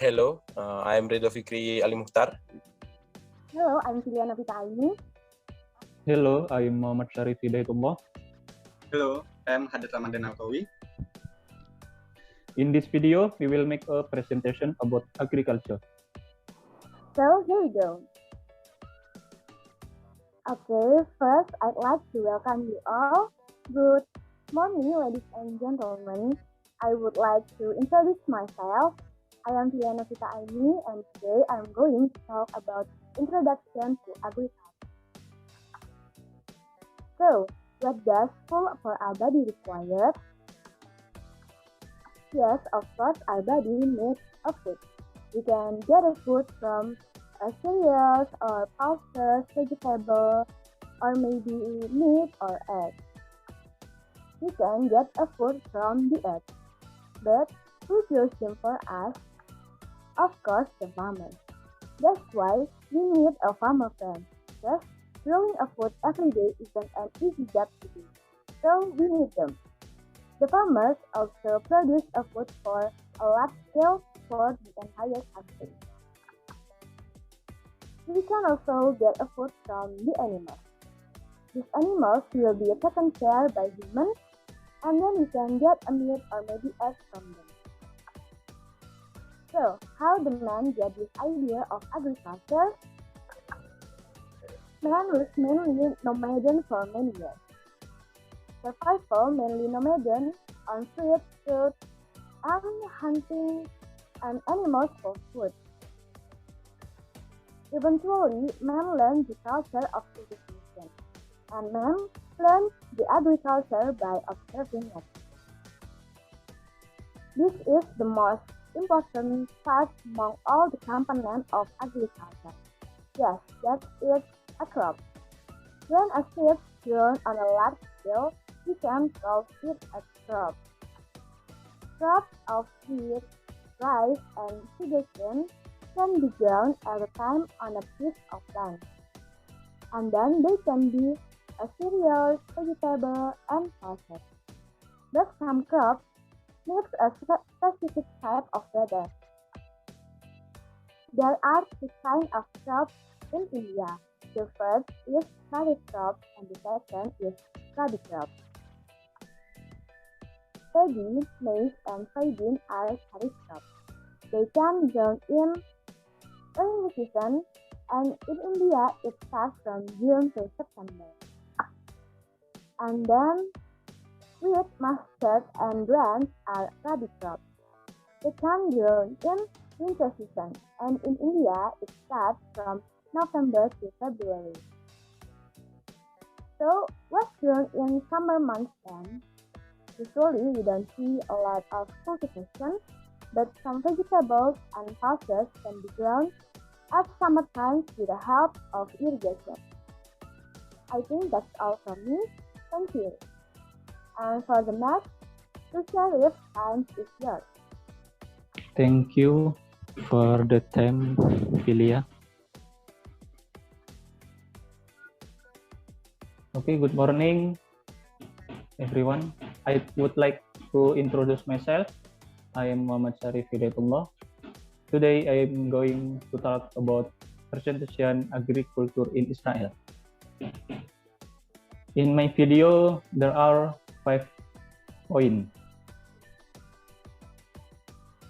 Hello, I am Ridho Fikri Ali Mukhtar. Hello, I'm Filia Novita Aini. Hello, I'm Muhammad Syarif Hidayatullah. Hello, I'm Hadat Ramadan Alkawi. In this video, we will make a presentation about agriculture. So here we go. Okay, first I'd like to welcome you all. Good morning, ladies and gentlemen. I would like to introduce myself. I am Filia Novita Aini, and today I'm going to talk about introduction to agriculture. So, what does food for our body require? Yes, of course, our body needs a food. We can get a food from cereals or pulses, vegetable, or maybe meat or egg. We can get a food from the earth, but who grows them for us? Of course, the farmers. That's why we need a farmer friend. Yes, growing a food every day isn't an easy job to do, so we need them. The farmers also produce a food for a large scale for the entire country. We can also get a food from the animals. These animals will be taken care by humans, and then we can get a meat or maybe eggs from them. So, how the man get this idea of agriculture? Man was mainly nomaden for many years. Survival mainly nomaden on fruit, and hunting and animals for food. Eventually, man learned the culture of civilization, and man learned the agriculture by observing it. This is the most important part among all the components of agriculture. Yes, that is a crop. When a seed grown on a large scale, we can call it a crop. Crops of wheat, rice, and sugarcane can be grown at a time on a piece of land. And then they can be a cereal, vegetable, and pulses. But some crops need a specific type of weather. There are two kinds of crops in India. The first is kharif crop and the second is rabi crop. Paddy, maize, and soybean are kharif crops. They can be grown in early season, and in India it starts from June to September. And then wheat, mustard, and grains are rabi crops. They can be grown in winter season, and in India it starts from November to February. So, what's grown in summer months then? Usually, we don't see a lot of cultivation, but some vegetables and pulses can be grown at summertime with the help of irrigation. I think that's all from me. Thank you. And for the next, Lucia, time is yours. Thank you for the time, Filia. Okay, good morning, everyone. I would like to introduce myself. I am Muhammad Syarif Hidayatullah. Today, I am going to talk about presentation agriculture in Israel. In my video, there are 5 points.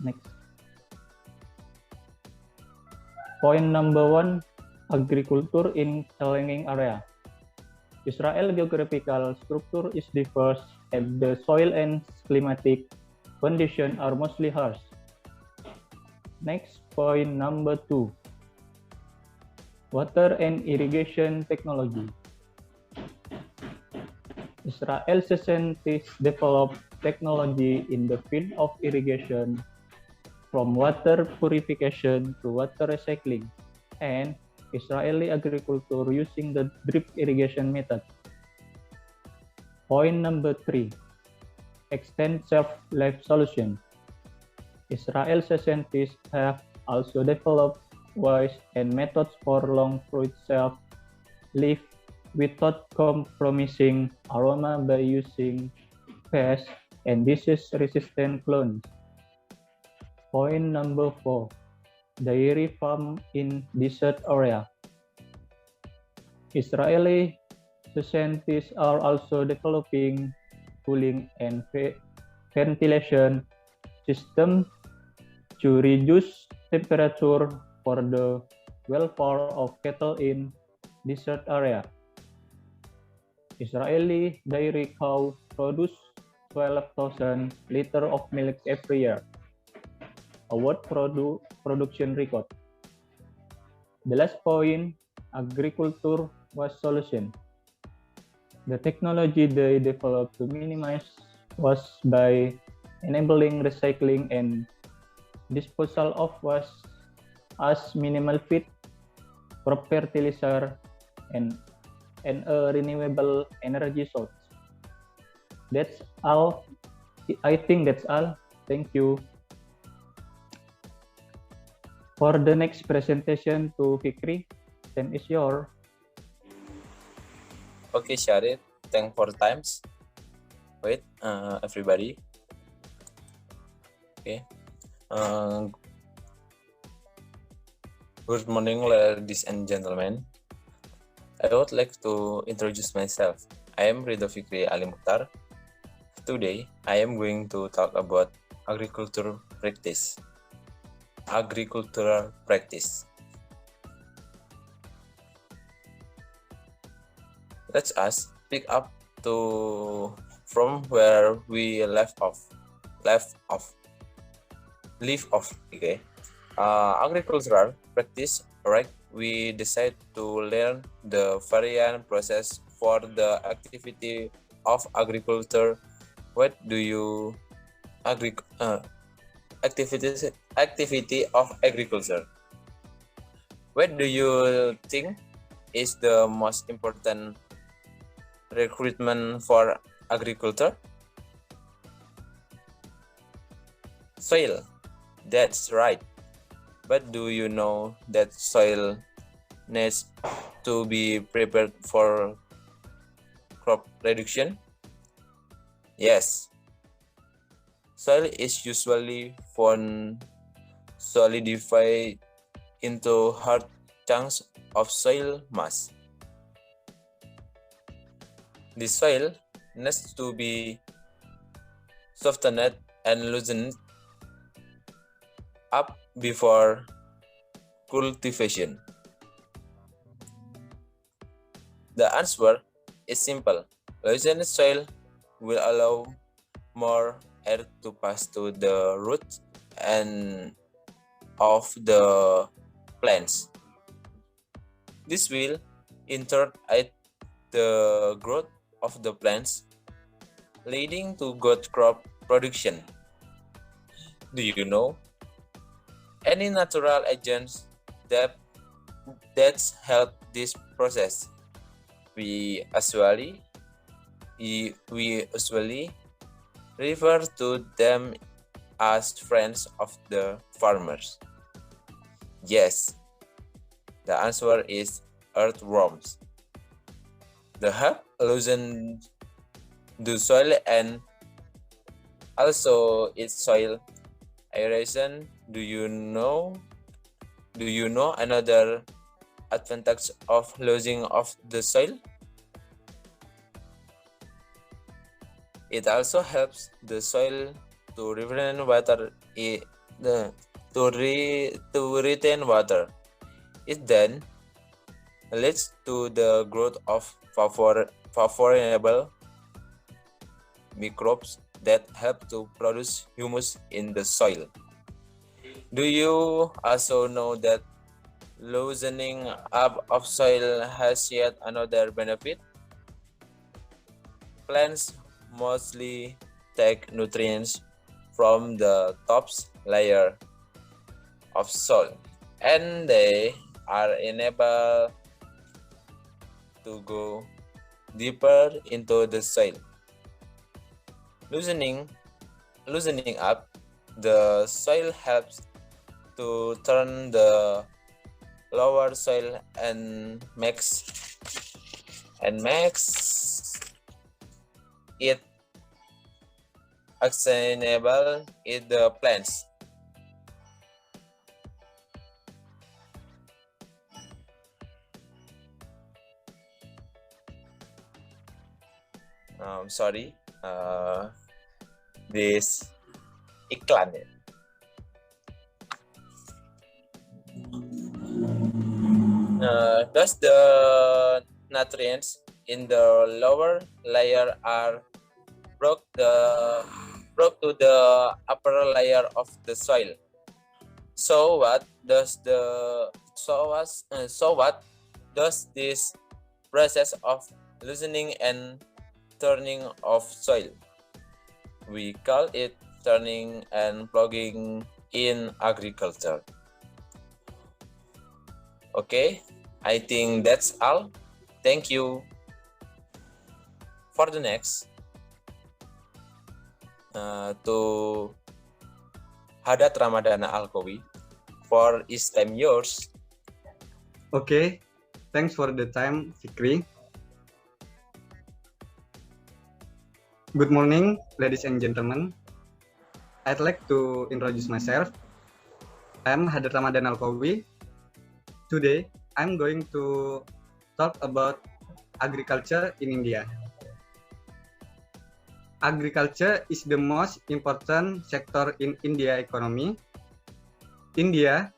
Next. Point number 1, agriculture in challenging area. Israel's geographical structure is diverse and the soil and climatic conditions are mostly harsh. Next, point number 2, water and irrigation technology. Israel's scientists developed technology in the field of irrigation, from water purification to water recycling, and Israeli agriculture using the drip irrigation method. Point number 3, extend shelf-life solution. Israel's scientists have also developed ways and methods for long fruit shelf life without compromising aroma by using pest and disease-resistant clones. Point number 4, dairy farm in desert area. Israeli scientists are also developing cooling and ventilation systems to reduce temperature for the welfare of cattle in desert area. Israeli dairy cows produce 12,000 liters of milk every year, a world production record. The last point, agriculture was solution. The technology they developed to minimize waste by enabling recycling and disposal of waste as minimal feed, crop fertilizer, and a renewable energy source. That's all. I think that's all. Thank you. For the next presentation to Fikri, time is yours. Okay, Syarif, thanks for times. Wait, everybody. Okay. Good morning, ladies and gentlemen. I would like to introduce myself. I am Ridho Fikri Ali Mukhtar. Today, I am going to talk about agricultural practice. Agricultural practice. Let us pick up from where we left off. Okay. Agricultural practice, right? We decide to learn the variant process for the activity of agriculture. What do you activity of agriculture? What do you think is the most important recruitment for agriculture? Soil. That's right. But do you know that soil needs to be prepared for crop production? Yes. Soil is usually found solidified into hard chunks of soil mass. The soil needs to be softened and loosened up before cultivation. The answer is simple. Loosened soil will allow more air to pass to the roots and of the plants. This will in turn aid the growth of the plants, leading to good crop production. Do you know any natural agents that help this process? We usually refer to them as friends of the farmers. Yes, the answer is earthworms. They help loosen the soil and also its soil aeration. Do you know another advantage of loosening of the soil? It also helps the soil to retain water. To retain water. It then leads to the growth of favorable microbes that help to produce humus in the soil. Do you also know that loosening up of soil has yet another benefit? Plants mostly take nutrients from the top layer of soil, and they are enabled to go deeper into the soil. Loosening up the soil helps to turn the lower soil and makes it actionable in the plants. Sorry, this iklan ya. Thus the nutrients in the lower layer are brought to the upper layer of the soil. So what does this process of loosening and turning of soil? We call it turning and plugging in agriculture. Okay, I think that's all. Thank you. For the next, to Hadat Ramadana Alkowi, for is time yours. Okay, thanks for the time, Fikri. Good morning, ladies and gentlemen. I'd like to introduce myself. I'm Hadat Ramadan Alkowi. Today, I'm going to talk about agriculture in India. Agriculture is the most important sector in India economy. India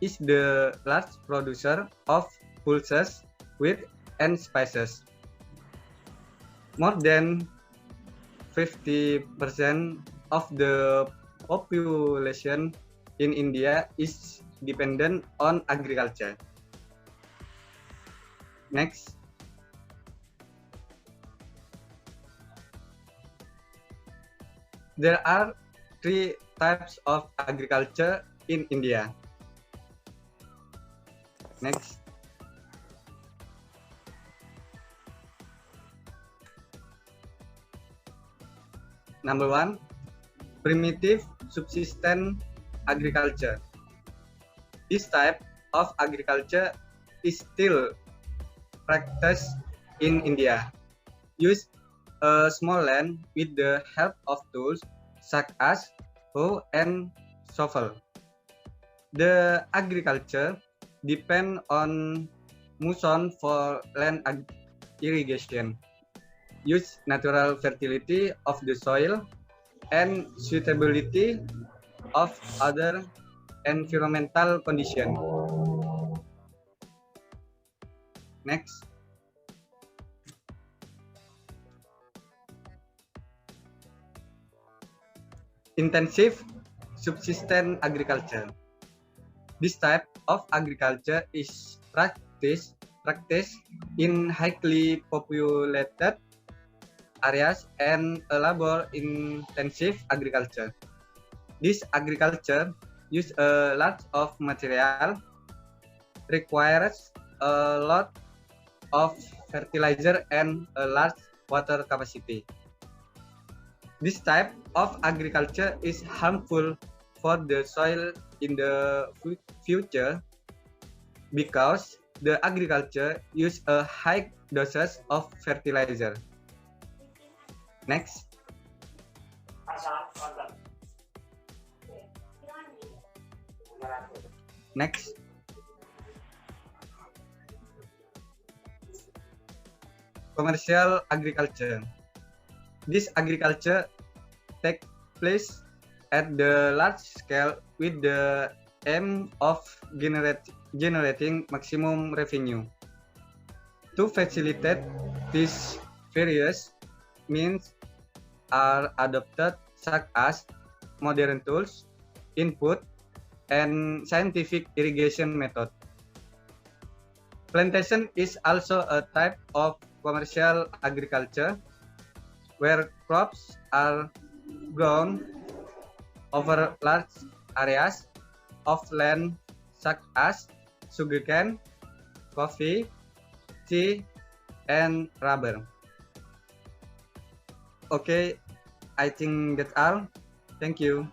is the largest producer of pulses, wheat, and spices. More than 50% of the population in India is dependent on agriculture. Next. There are 3 types of agriculture in India. Next. Number 1, primitive subsistence agriculture. This type of agriculture is still practiced in India. Use a small land with the help of tools such as hoe and shovel. The agriculture depend on mousson for land irrigation. Use natural fertility of the soil and suitability of other environmental conditions. Next. Intensive subsistence agriculture. This type of agriculture is practiced in highly populated areas and a labor-intensive agriculture. This agriculture uses a lot of material, requires a lot of fertilizer and a large water capacity. This type of agriculture is harmful for the soil in the future because the agriculture uses a high doses of fertilizer. Next. Next. Commercial agriculture. This agriculture takes place at the large scale with the aim of generating maximum revenue. To facilitate this, various means are adopted such as modern tools, input, and scientific irrigation method. Plantation is also a type of commercial agriculture where crops are grown over large areas of land such as sugarcane, coffee, tea, and rubber. Okay, I think that's all. Thank you.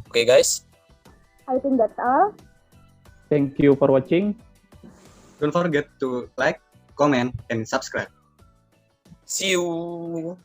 Okay, guys. I think that's all. Thank you for watching. Don't forget to like, comment, and subscribe. See you.